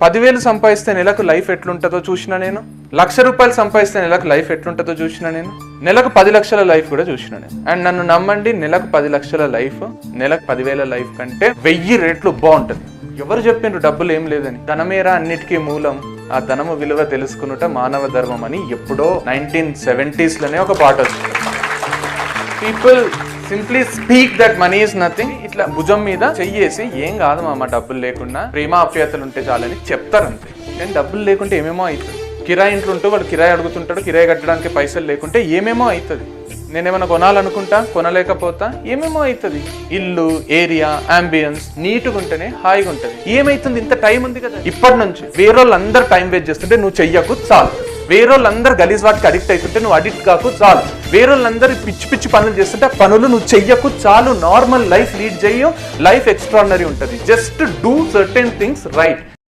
10,000 సంపాదిస్తే నెలకు లైఫ్ ఎట్లుంటుందో చూసిన నేను. 1,00,000 రూపాయలు సంపాదిస్తే నెలకు లైఫ్ ఎట్లుంటుందో చూసిన నేను. నెలకు 10 లక్షల లైఫ్ కూడా చూసిన నేను. అండ్ నన్ను నమ్మండి, నెలకు 10 లక్షల లైఫ్ నెలకు 10,000 లైఫ్ కంటే 1000 రెట్లు బాగుంటుంది. ఎవరు చెప్పిండ్రు డబ్బులు ఏం లేదని? ధనమేరా అన్నిటికీ మూలం, ఆ ధనము విలువ తెలుసుకునుట మానవ ధర్మం అని ఎప్పుడో 1970s లోనే ఒక పాట వచ్చింది. People simply speak that money is nothing. ఇట్లా భుజం మీద చెయ్యేసి ఏం కాదు మామ డబ్బులు లేకుండా ప్రేమ ఆప్యాయతలు ఉంటే చాలని చెప్తారంతే. నేను డబ్బులు లేకుంటే ఏమేమో అవుతుంది. కిరాయి ఇంట్లో ఉంటూ వాడు కిరాయి అడుగుతుంటాడు, కిరాయి కట్టడానికి పైసలు లేకుంటే ఏమేమో అవుతుంది. నేనేమైనా కొనాలనుకుంటా, కొనలేకపోతా, ఏమేమో అవుతుంది. ఇల్లు, ఏరియా, అంబియన్స్ నీట్గా ఉంటేనే హాయిగా ఉంటుంది. ఏమైతుంది? ఇంత టైం ఉంది కదా. ఇప్పటి నుంచి వేరేళ్ళందరూ టైం వేస్ట్ చేస్తుంటే నువ్వు చెయ్యకు చాలు. వేరేళ్ళందరూ గలీజ్ వాటికి అడిక్ట్ అవుతుంటే నువ్వు అడిక్ట్ కాకు చాలు. వేరేళ్ళందరూ పిచ్చి పిచ్చి పనులు చేస్తుంటే ఆ పనులు నువ్వు చెయ్యకు చాలు. నార్మల్ లైఫ్ లీడ్ చెయ్యు, లైఫ్ ఎక్స్ట్రాడినరీ ఉంటుంది. Just do certain things right.